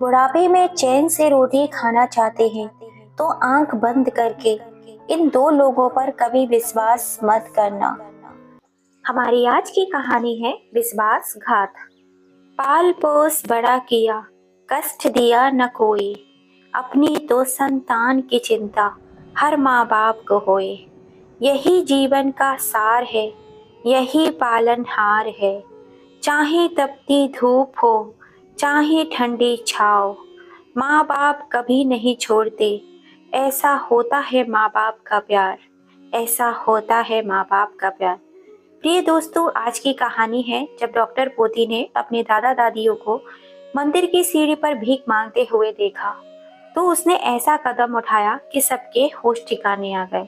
बुढ़ापे में चैन से रोटी खाना चाहते हैं तो आंख बंद करके इन दो लोगों पर कभी विश्वास मत करना। हमारी आज की कहानी है विश्वासघात। पाल पोस बड़ा किया, कष्ट दिया न कोई, अपनी तो संतान की चिंता हर माँ बाप को होए। यही जीवन का सार है, यही पालनहार है। चाहे तपती धूप हो, चाहे ठंडी छाँव, माँ बाप कभी नहीं छोड़ते। ऐसा होता है माँ बाप का प्यार, ऐसा होता है माँ बाप का प्यार। प्रिय दोस्तों, आज की कहानी है जब डॉक्टर पोती ने अपने दादा दादियों को मंदिर की सीढ़ी पर भीख मांगते हुए देखा तो उसने ऐसा कदम उठाया कि सबके होश ठिकाने आ गए।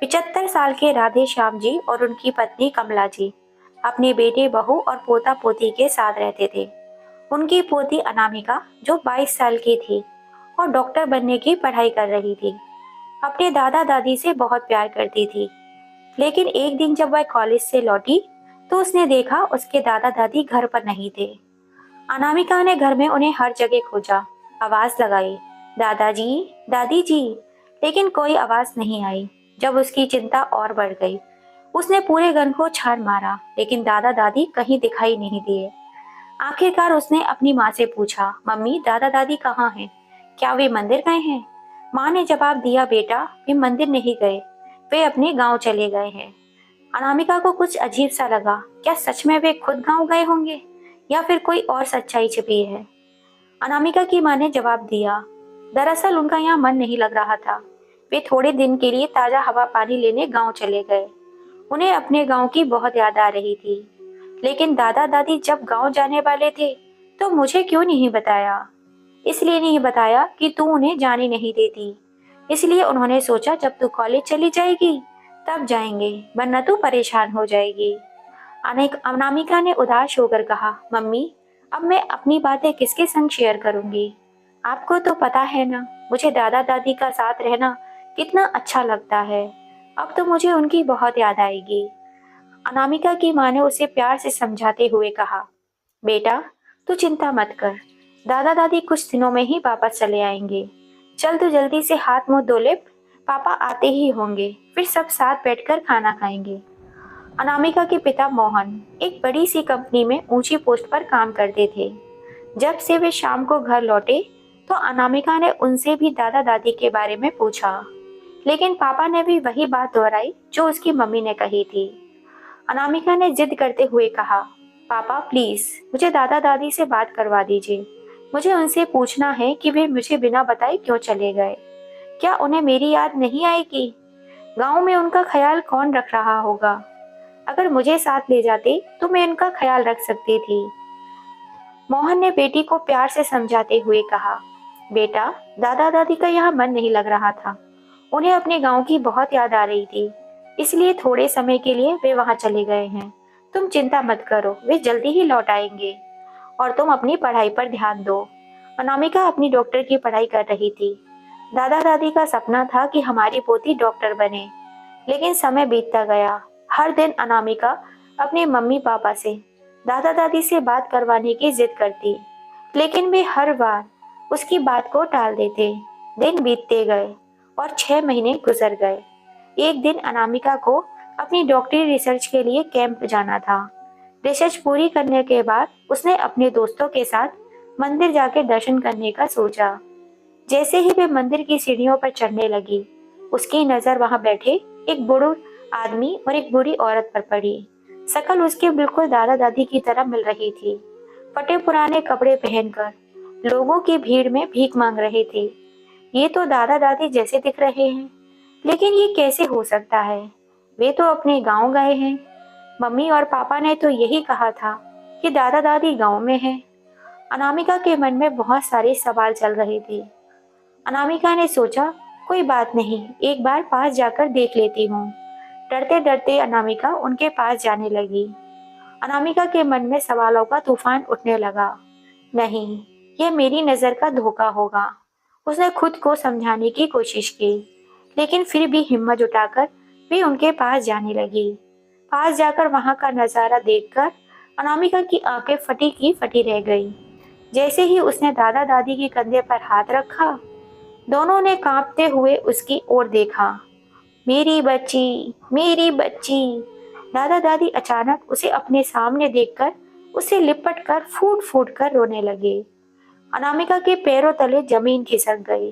75 साल के राधे श्याम जी और उनकी पत्नी कमला जी अपने बेटे बहू और पोता पोती के साथ रहते थे। उनकी पोती अनामिका जो 22 साल की थी और डॉक्टर बनने की पढ़ाई कर रही थी, अपने दादा दादी से बहुत प्यार करती थी। लेकिन एक दिन जब वह कॉलेज से लौटी तो उसने देखा उसके दादा दादी घर पर नहीं थे। अनामिका ने घर में उन्हें हर जगह खोजा, आवाज लगाई, दादाजी, दादी जी, लेकिन कोई आवाज नहीं आई। जब उसकी चिंता और बढ़ गई, उसने पूरे घर को छान मारा, लेकिन दादा दादी कहीं दिखाई नहीं दिए। आखिरकार उसने अपनी माँ से पूछा, मम्मी, दादा दादी कहाँ हैं? क्या वे मंदिर गए हैं? माँ ने जवाब दिया, बेटा, वे मंदिर नहीं गए, वे अपने गांव चले गए हैं। अनामिका को कुछ अजीब सा लगा। क्या सच में वे खुद गांव गए होंगे या फिर कोई और सच्चाई छिपी है? अनामिका की माँ ने जवाब दिया, दरअसल उनका यहाँ मन नहीं लग रहा था। वे थोड़े दिन के लिए ताजा हवा पानी लेने गांव चले गए। उन्हें अपने गांव की बहुत याद आ रही थी। लेकिन दादा दादी जब गांव जाने वाले थे तो मुझे क्यों नहीं बताया? इसलिए नहीं बताया कि तू उन्हें जाने नहीं देती, इसलिए उन्होंने सोचा जब तू कॉलेज चली जाएगी तब जाएंगे, वरना तू परेशान हो जाएगी। अनामिका ने उदास होकर कहा, मम्मी, अब मैं अपनी बातें किसके संग शेयर करूंगी? आपको तो पता है ना, मुझे दादा दादी का साथ रहना कितना अच्छा लगता है। अब तो मुझे उनकी बहुत याद आएगी। अनामिका की माँ ने उसे प्यार से समझाते हुए कहा, बेटा, तू चिंता मत कर, दादा दादी कुछ दिनों में ही वापस चले आएंगे। चल तू जल्दी से हाथ मुंह धो ले, पापा आते ही होंगे, फिर सब साथ बैठकर खाना खाएंगे। अनामिका के पिता मोहन एक बड़ी सी कंपनी में ऊंची पोस्ट पर काम करते थे। जब से वे शाम को घर लौटे तो अनामिका ने उनसे भी दादा दादी के बारे में पूछा, लेकिन पापा ने भी वही बात दोहराई जो उसकी मम्मी ने कही थी। अनामिका ने जिद करते हुए कहा, पापा प्लीज मुझे दादा दादी से बात करवा दीजिए। मुझे उनसे पूछना है कि वे मुझे बिना बताए क्यों चले गए। क्या उन्हें मेरी याद नहीं आएगी? गांव में उनका ख्याल कौन रख रहा होगा? अगर मुझे साथ ले जाते तो मैं उनका ख्याल रख सकती थी। मोहन ने बेटी को प्यार से समझाते हुए कहा, बेटा, दादा दादी का यहाँ मन नहीं लग रहा था। उन्हें अपने गांव की बहुत याद आ रही थी, इसलिए थोड़े समय के लिए वे वहां चले गए हैं। तुम चिंता मत करो, वे जल्दी ही लौट आएंगे और तुम अपनी पढ़ाई पर ध्यान दो। अनामिका अपनी डॉक्टर की पढ़ाई कर रही थी। दादा दादी का सपना था कि हमारी पोती डॉक्टर बने, लेकिन समय बीतता गया। हर दिन अनामिका अपने मम्मी पापा से, दादा दादी से बात करवाने की जिद करती, लेकिन वे हर बार उसकी बात को टाल देते। दिन बीतते गए और 6 महीने गुजर गए। एक दिन अनामिका को अपनी डॉक्टरी रिसर्च के लिए कैंप जाना था। रिसर्च पूरी करने के बाद उसने अपने दोस्तों के साथ मंदिर जाकर दर्शन करने का सोचा। जैसे ही वे मंदिर की सीढ़ियों पर चढ़ने लगी, उसकी नजर वहां बैठे एक बूढ़ा आदमी और एक बूढ़ी औरत पर पड़ी। शक्ल उसके बिल्कुल दादा दादी की तरह मिल रही थी। फटे पुराने कपड़े पहनकर लोगों की भीड़ में भीख मांग रहे थे। ये तो दादा दादी जैसे दिख रहे हैं, लेकिन ये कैसे हो सकता है? वे तो अपने गांव गए हैं। मम्मी और पापा ने तो यही कहा था कि दादा दादी गांव में हैं। अनामिका के मन में बहुत सारे सवाल चल रहे थे। अनामिका ने सोचा, कोई बात नहीं, एक बार पास जाकर देख लेती हूँ। डरते डरते अनामिका उनके पास जाने लगी। अनामिका के मन में सवालों का तूफान उठने लगा। नहीं, यह मेरी नजर का धोखा होगा। उसने खुद को समझाने की कोशिश की, लेकिन फिर भी हिम्मत जुटाकर वे उनके पास जाने लगी। पास जाकर वहां का नजारा देखकर अनामिका की आंखें फटी की फटी रह गई। जैसे ही उसने दादा दादी के कंधे पर हाथ रखा, दोनों ने कांपते हुए उसकी ओर देखा। मेरी बच्ची, मेरी बच्ची। दादा दादी अचानक उसे अपने सामने देखकर उसे लिपट कर फूट फूट कर रोने लगे। अनामिका के पैरों तले जमीन खिसक गई।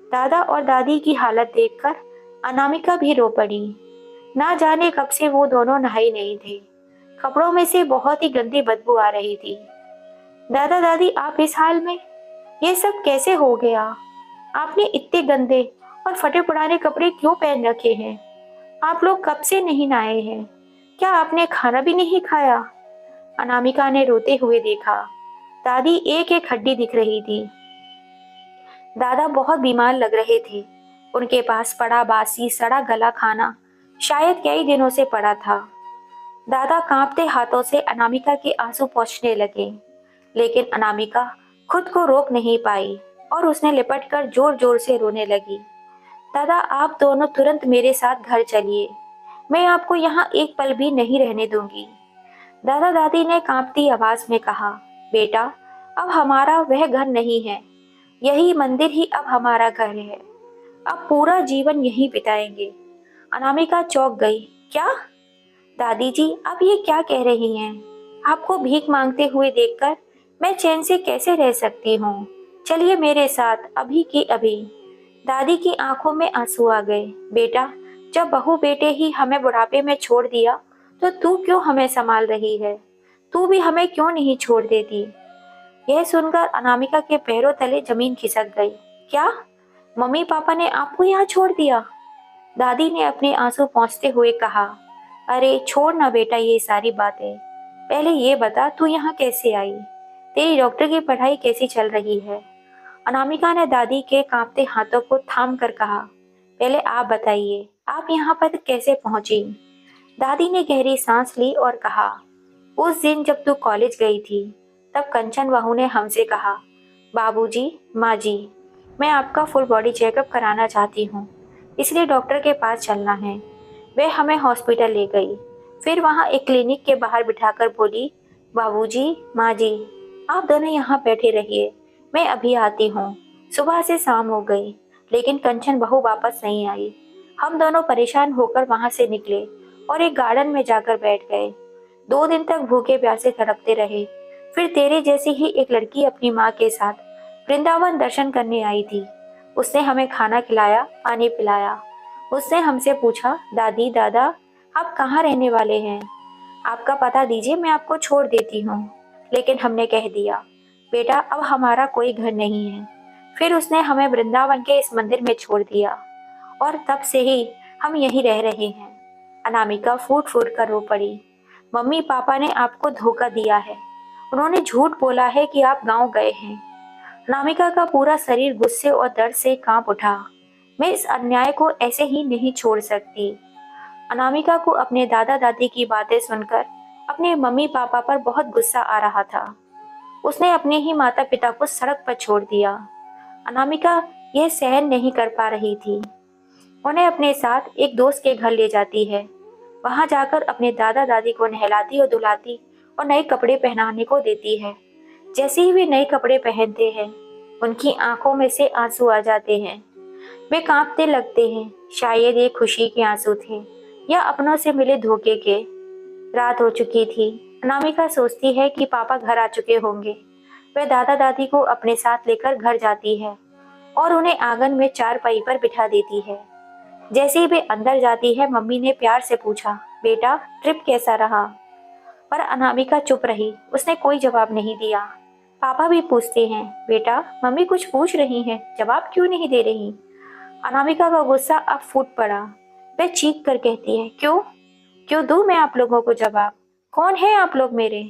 दादा और दादी की हालत देखकर अनामिका भी रो पड़ी। ना जाने कब से वो दोनों नहाए नहीं थे। कपड़ों में से बहुत ही गंदी बदबू आ रही थी। दादा दादी, आप इस हाल में? ये सब कैसे हो गया? आपने इतने गंदे और फटे पुराने कपड़े क्यों पहन रखे हैं? आप लोग कब से नहीं नहाए हैं? क्या आपने खाना भी नहीं खाया? अनामिका ने रोते हुए देखा। दादी एक एक हड्डी दिख रही थी। दादा बहुत बीमार लग रहे थे। उनके पास पड़ा बासी सड़ा गला खाना शायद कई दिनों से पड़ा था। दादा कांपते हाथों से अनामिका के आंसू पोंछने लगे, लेकिन अनामिका खुद को रोक नहीं पाई और उसने लिपट कर जोर जोर से रोने लगी। दादा, आप दोनों तुरंत मेरे साथ घर चलिए। मैं आपको यहाँ एक पल भी नहीं रहने दूंगी। दादा दादी ने कांपती आवाज में कहा। बेटा, अब हमारा वह घर नहीं है। यही मंदिर ही अब हमारा घर है। अब पूरा जीवन यहीं बिताएंगे। अनामिका चौंक गई। क्या? दादी जी, आप ये क्या कह रही हैं? आपको भीख मांगते हुए देखकर मैं चैन से कैसे रह सकती हूँ? चलिए मेरे साथ अभी की अभी। दादी की आंखों में आंसू आ गए। बेटा, जब बहू बेटे ही हमें बुढ़ापे में छोड़ दिया तो तू क्यों हमें संभाल रही है? तू भी हमें क्यों नहीं छोड़ देती? यह सुनकर अनामिका के पैरों तले जमीन खिसक गई। क्या? मम्मी पापा ने आपको यहाँ छोड़ दिया? दादी ने अपने आंसू पोंछते हुए कहा। अरे छोड़ ना बेटा ये सारी बातें। पहले ये बता तू यहाँ कैसे आई? तेरी डॉक्टर की पढ़ाई कैसी चल रही है? अनामिका ने दादी के कांपते हाथों को थाम कर कहा। पहले आप बताइए, आप यहाँ पर कैसे पहुंची? दादी ने गहरी सांस ली और कहा। उस दिन जब तू कॉलेज गई थी, तब कंचन बहू ने हमसे कहा, बाबूजी, माँ जी, मैं आपका फुल बॉडी चेकअप कराना चाहती हूँ, इसलिए डॉक्टर के पास चलना है। वे हमें हॉस्पिटल ले गई। फिर वहाँ एक क्लिनिक के बाहर बिठाकर बोली, बाबूजी, माँ जी, आप दोनों यहाँ बैठे रहिए, मैं अभी आती हूँ। सुबह से शाम हो गई, लेकिन कंचन बहू वापस नहीं आई। हम दोनों परेशान होकर वहाँ से निकले और एक गार्डन में जाकर बैठ गए। 2 दिन तक भूखे प्यासे तड़पते रहे। फिर तेरे जैसी ही एक लड़की अपनी माँ के साथ वृंदावन दर्शन करने आई थी। उसने हमें खाना खिलाया, पानी पिलाया। उसने हमसे पूछा, दादी, दादा, आप कहाँ रहने वाले हैं? आपका पता दीजिए, मैं आपको छोड़ देती हूँ। लेकिन हमने कह दिया, बेटा, अब हमारा कोई घर नहीं है। फिर उसने हमें वृंदावन के इस मंदिर में छोड़ दिया और तब से ही हम यहीं रह रहे हैं। अनामिका फूट फूट कर रो पड़ी। मम्मी पापा ने आपको धोखा दिया है। उन्होंने झूठ बोला है कि आप गांव गए हैं। अनामिका का पूरा शरीर गुस्से और दर्द से कांप उठा। मैं इस अन्याय को ऐसे ही नहीं छोड़ सकती। अनामिका को अपने दादा दादी की बातें सुनकर अपने मम्मी पापा पर बहुत गुस्सा आ रहा था। उसने अपने ही माता पिता को सड़क पर छोड़ दिया। अनामिका यह सहन नहीं कर पा रही थी। उन्हें अपने साथ एक दोस्त के घर ले जाती है। वहां जाकर अपने दादा दादी को नहलाती और धुलाती और नए कपड़े पहनाने को देती है। जैसे ही वे नए कपड़े पहनते हैं, उनकी आंखों में से आंसू आ जाते हैं। वे कांपते लगते हैं। शायद ये खुशी के आंसू थे या अपनों से मिले धोखे के। रात हो चुकी थी। अनामिका सोचती है कि पापा घर आ चुके होंगे। वह दादा दादी को अपने साथ लेकर घर जाती है और उन्हें आंगन में चारपाई पर बिठा देती है। जैसे ही वे अंदर जाती है, मम्मी ने प्यार से पूछा, बेटा, ट्रिप कैसा रहा? पर अनामिका चुप रही। उसने कोई जवाब नहीं दिया। पापा भी पूछते हैं, बेटा, मम्मी कुछ पूछ रही हैं, जवाब क्यों नहीं दे रही? अनामिका का गुस्सा अब फूट पड़ा। वह चीख कर कहती है, क्यों क्यों दूं मैं आप लोगों को जवाब? कौन है आप लोग मेरे?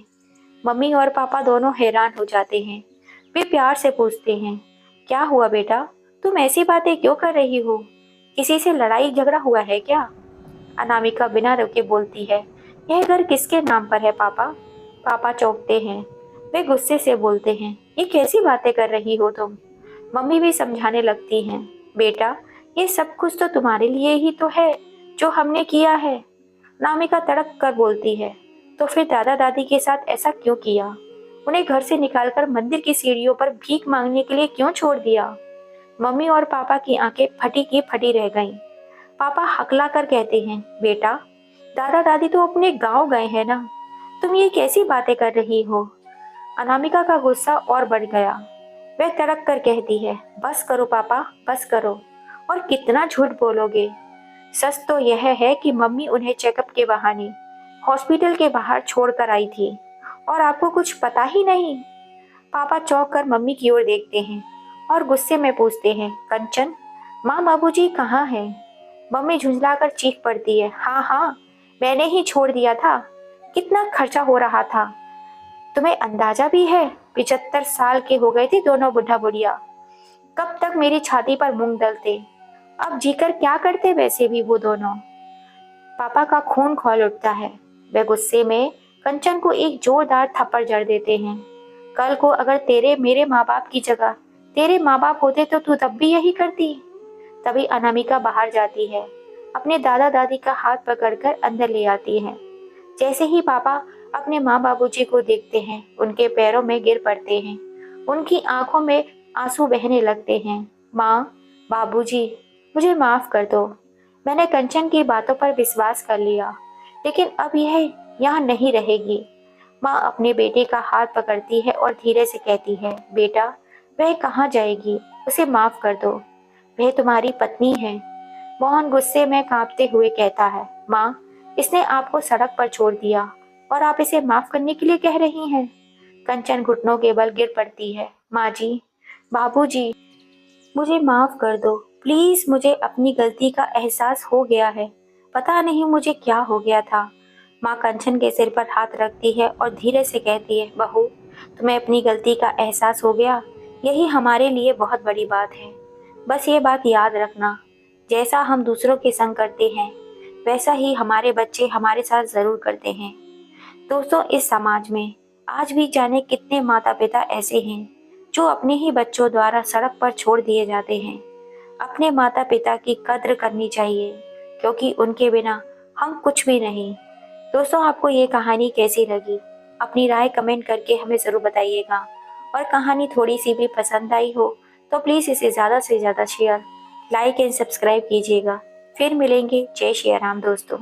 मम्मी और पापा दोनों हैरान हो जाते हैं। वे प्यार से पूछते हैं, क्या हुआ बेटा? तुम ऐसी बातें क्यों कर रही हो? किसी से लड़ाई झगड़ा हुआ है क्या? अनामिका बिना रुके बोलती है, यह घर किसके नाम पर है पापा? पापा चौंकते हैं। वे गुस्से से बोलते हैं, ये कैसी बातें कर रही हो तुम? मम्मी भी समझाने लगती हैं, बेटा, ये सब कुछ तो तुम्हारे लिए ही तो है जो हमने किया है। अनामिका तड़प कर बोलती है, तो फिर दादा दादी के साथ ऐसा क्यों किया? उन्हें घर से निकालकर मंदिर की सीढ़ियों पर भीख मांगने के लिए क्यों छोड़ दिया? मम्मी और पापा की आंखें फटी की फटी रह गईं। पापा हकला कर कहते हैं, बेटा, दादा दादी तो अपने गांव गए हैं ना, तुम ये कैसी बातें कर रही हो? अनामिका का गुस्सा और बढ़ गया। वह तड़क कर कहती है, बस करो पापा, बस करो। और कितना झूठ बोलोगे? सच तो यह है कि मम्मी उन्हें चेकअप के बहाने हॉस्पिटल के बाहर छोड़कर आई थी और आपको कुछ पता ही नहीं। पापा चौंक कर मम्मी की ओर देखते हैं और गुस्से में पूछते हैं, कंचन, माँ बाबूजी कहाँ हैं? मम्मी झुंझलाकर चीख पड़ती है, हाँ हाँ, मैंने ही छोड़ दिया था। कितना खर्चा हो रहा था, तुम्हें अंदाजा भी है? 75 साल के हो गए थे दोनों बुढ़ा बुढ़िया। कब तक मेरी छाती पर मूंग दलते? अब जीकर क्या करते वैसे भी वो दोनों? पापा का खून खौल उठता है। वे गुस्से में कंचन को एक जोरदार थप्पड़ जड़ देते हैं। कल को अगर तेरे मेरे माँ बाप की जगह तेरे माँ बाप होते तो तू तब भी यही करती। तभी अनामिका बाहर जाती है, अपने दादा दादी का हाथ पकड़कर अंदर ले आती है। जैसे ही पापा अपने माँ बाबूजी को देखते हैं, उनके पैरों में गिर पड़ते हैं। उनकी आंखों में आंसू बहने लगते हैं। माँ, बाबूजी, मुझे माफ कर दो। मैंने कंचन की बातों पर विश्वास कर लिया, लेकिन अब यह यहाँ नहीं रहेगी। माँ अपने बेटे का हाथ पकड़ती है और धीरे से कहती है, बेटा, वह कहाँ जाएगी? उसे माफ कर दो, वह तुम्हारी पत्नी है। मोहन गुस्से में कांपते हुए कहता है, माँ, इसने आपको सड़क पर छोड़ दिया और आप इसे माफ करने के लिए कह रही हैं? कंचन घुटनों के बल गिर पड़ती है। माँ जी, बाबूजी, मुझे माफ कर दो प्लीज, मुझे अपनी गलती का एहसास हो गया है। पता नहीं मुझे क्या हो गया था। माँ कंचन के सिर पर हाथ रखती है और धीरे से कहती है, बहू, तुम्हें अपनी गलती का एहसास हो गया, यही हमारे लिए बहुत बड़ी बात है। बस ये बात याद रखना, जैसा हम दूसरों के संग करते हैं वैसा ही हमारे बच्चे हमारे साथ जरूर करते हैं। दोस्तों, इस समाज में आज भी जाने कितने माता पिता ऐसे हैं जो अपने ही बच्चों द्वारा सड़क पर छोड़ दिए जाते हैं। अपने माता पिता की कद्र करनी चाहिए, क्योंकि उनके बिना हम कुछ भी नहीं। दोस्तों, आपको ये कहानी कैसी लगी? अपनी राय कमेंट करके हमें ज़रूर बताइएगा। और कहानी थोड़ी सी भी पसंद आई हो तो प्लीज़ इसे ज़्यादा से ज़्यादा शेयर, लाइक एंड सब्सक्राइब कीजिएगा। फिर मिलेंगे। जय श्री राम दोस्तों।